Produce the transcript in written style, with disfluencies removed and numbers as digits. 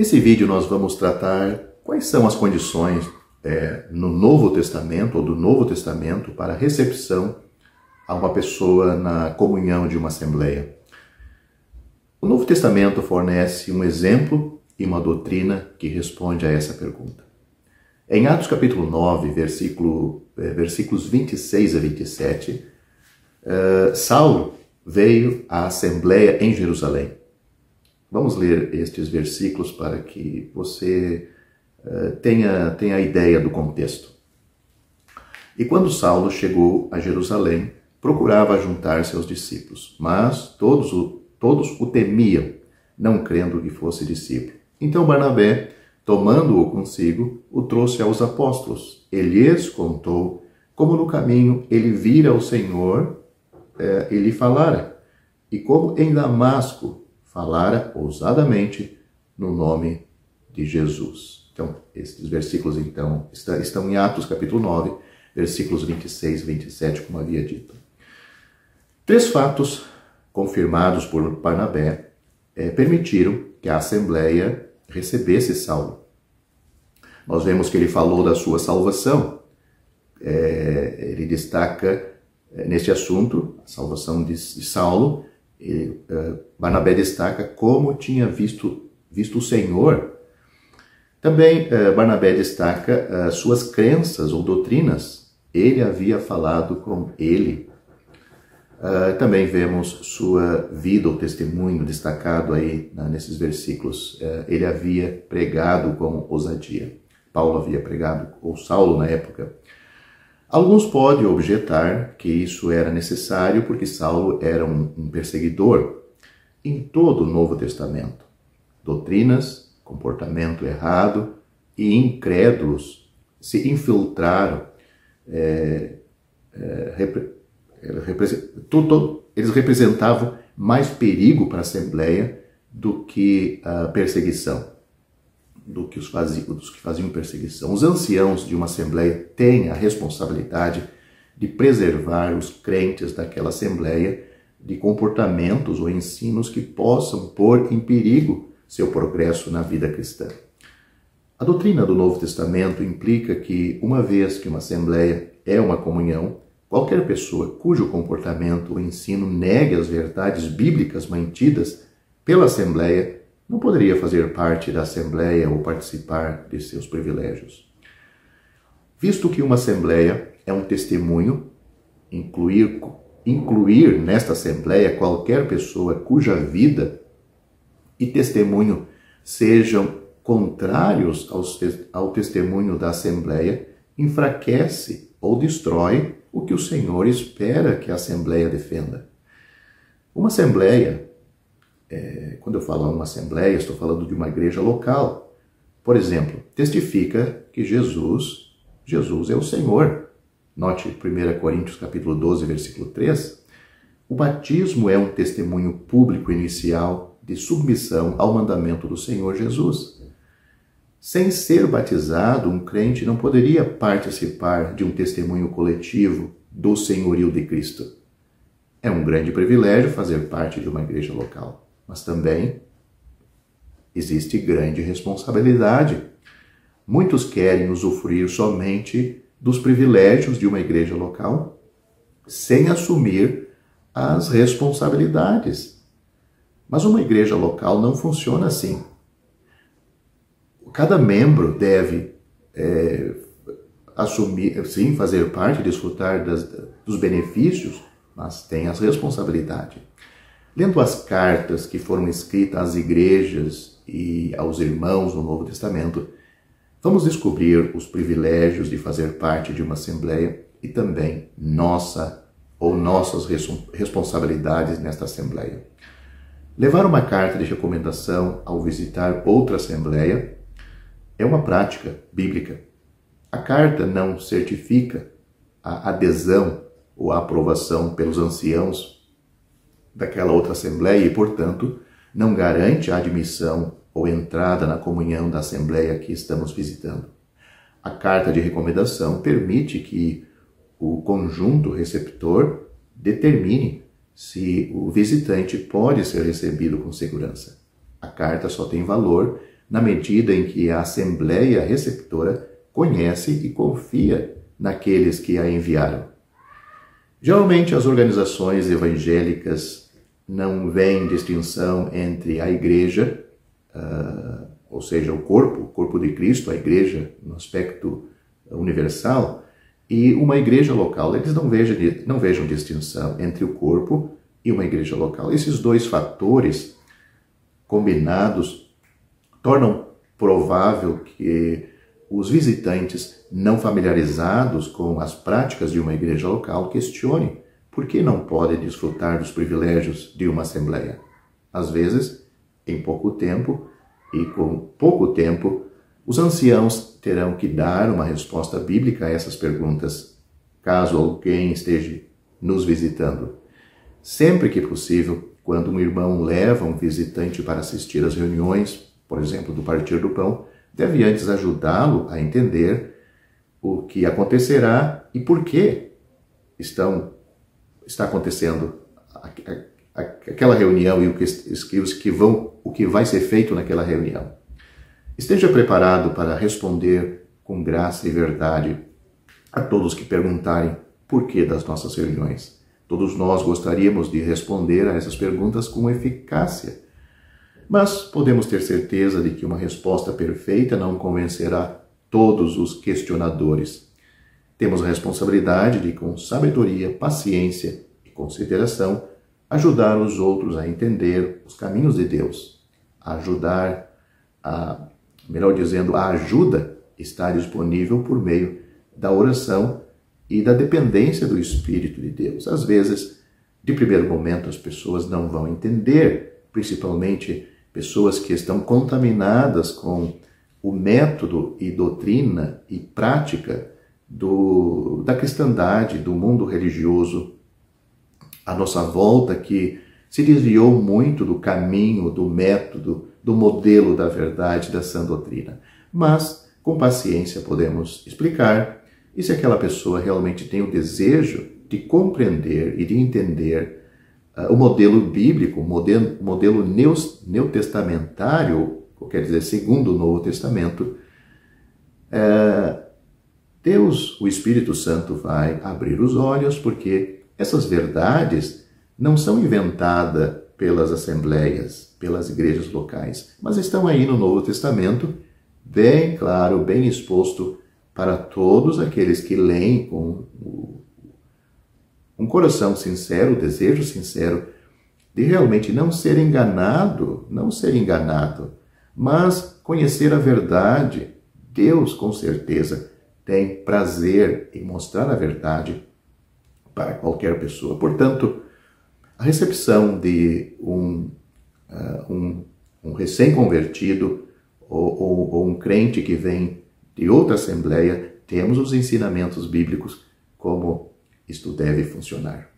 Nesse vídeo nós vamos tratar quais são as condições no Novo Testamento ou do Novo Testamento para a recepção a uma pessoa na comunhão de uma assembleia. O Novo Testamento fornece um exemplo e uma doutrina que responde a essa pergunta. Em Atos capítulo 9, versículos 26 a 27, Saulo veio à assembleia em Jerusalém. Vamos ler estes versículos para que você tenha a ideia do contexto. E quando Saulo chegou a Jerusalém, procurava juntar-se aos discípulos, mas todos o temiam, não crendo que fosse discípulo. Então Barnabé, tomando-o consigo, o trouxe aos apóstolos. Ele lhes contou como no caminho ele vira o Senhor e lhe falara, e como em Damasco falara ousadamente no nome de Jesus. Então, esses versículos estão em Atos capítulo 9, versículos 26 e 27, como havia dito. 3 fatos confirmados por Barnabé permitiram que a assembleia recebesse Saulo. Nós vemos que ele falou da sua salvação. Ele destaca neste assunto, a salvação de Saulo. Barnabé destaca como tinha visto o Senhor. Também Barnabé destaca suas crenças ou doutrinas. Ele havia falado com ele. Também vemos sua vida ou testemunho destacado aí nesses versículos. Ele havia pregado com ousadia. Paulo havia pregado, ou Saulo na época. Alguns podem objetar que isso era necessário porque Saulo era um perseguidor. Em todo o Novo Testamento, doutrinas, comportamento errado e incrédulos se infiltraram. Eles representavam mais perigo para a Assembleia do que a perseguição, dos que faziam perseguição. Os anciãos de uma Assembleia têm a responsabilidade de preservar os crentes daquela Assembleia de comportamentos ou ensinos que possam pôr em perigo seu progresso na vida cristã. A doutrina do Novo Testamento implica que, uma vez que uma Assembleia é uma comunhão, qualquer pessoa cujo comportamento ou ensino negue as verdades bíblicas mantidas pela Assembleia não poderia fazer parte da Assembleia ou participar de seus privilégios. Visto que uma Assembleia é um testemunho, incluir nesta Assembleia qualquer pessoa cuja vida e testemunho sejam contrários ao testemunho da Assembleia enfraquece ou destrói o que o Senhor espera que a Assembleia defenda. Uma Assembleia, quando eu falo uma Assembleia, estou falando de uma igreja local. Por exemplo, testifica que Jesus é o Senhor. Note 1 Coríntios capítulo 12, versículo 3. O batismo é um testemunho público inicial de submissão ao mandamento do Senhor Jesus. Sem ser batizado, um crente não poderia participar de um testemunho coletivo do senhorio de Cristo. É um grande privilégio fazer parte de uma igreja local, mas também existe grande responsabilidade. Muitos querem usufruir somente dos privilégios de uma igreja local, sem assumir as responsabilidades. Mas uma igreja local não funciona assim. Cada membro deve assumir, sim, fazer parte, desfrutar dos benefícios, mas tem as responsabilidades. Lendo as cartas que foram escritas às igrejas e aos irmãos no Novo Testamento, vamos descobrir os privilégios de fazer parte de uma assembleia e também nossas responsabilidades nesta assembleia. Levar uma carta de recomendação ao visitar outra assembleia é uma prática bíblica. A carta não certifica a adesão ou a aprovação pelos anciãos daquela outra assembleia e, portanto, não garante a admissão ou entrada na comunhão da assembleia que estamos visitando. A carta de recomendação permite que o conjunto receptor determine se o visitante pode ser recebido com segurança. A carta só tem valor na medida em que a assembleia receptora conhece e confia naqueles que a enviaram. Geralmente, as organizações evangélicas não veem distinção entre a igreja, ou seja, o corpo de Cristo, a igreja no aspecto universal, e uma igreja local. Eles não vejam distinção entre o corpo e uma igreja local. Esses dois fatores combinados tornam provável que os visitantes não familiarizados com as práticas de uma igreja local questionem por que não podem desfrutar dos privilégios de uma assembleia. Às vezes, em pouco tempo e com pouco tempo, os anciãos terão que dar uma resposta bíblica a essas perguntas, caso alguém esteja nos visitando. Sempre que possível, quando um irmão leva um visitante para assistir às reuniões, por exemplo, do Partir do Pão, deve antes ajudá-lo a entender o que acontecerá e por que está acontecendo aquela reunião e o que vai ser feito naquela reunião. Esteja preparado para responder com graça e verdade a todos que perguntarem por que das nossas reuniões. Todos nós gostaríamos de responder a essas perguntas com eficácia, mas podemos ter certeza de que uma resposta perfeita não convencerá todos os questionadores. Temos a responsabilidade de, com sabedoria, paciência e consideração, ajudar os outros a entender os caminhos de Deus. A ajuda está disponível por meio da oração e da dependência do Espírito de Deus. Às vezes, de primeiro momento, as pessoas não vão entender, principalmente pessoas que estão contaminadas com o método e doutrina e prática da cristandade, do mundo religioso à nossa volta, que se desviou muito do caminho, do método, do modelo da verdade, da sã doutrina. Mas, com paciência, podemos explicar, e se aquela pessoa realmente tem o desejo de compreender e de entender o modelo bíblico, o modelo neotestamentário, quer dizer, segundo o Novo Testamento, Deus, o Espírito Santo, vai abrir os olhos, porque essas verdades não são inventadas pelas assembleias, pelas igrejas locais, mas estão aí no Novo Testamento, bem claro, bem exposto para todos aqueles que leem com um coração sincero, desejo sincero de realmente não ser enganado, mas conhecer a verdade. Deus, com certeza, tem prazer em mostrar a verdade para qualquer pessoa. Portanto, a recepção de um recém-convertido ou um crente que vem de outra assembleia, temos os ensinamentos bíblicos como isto deve funcionar.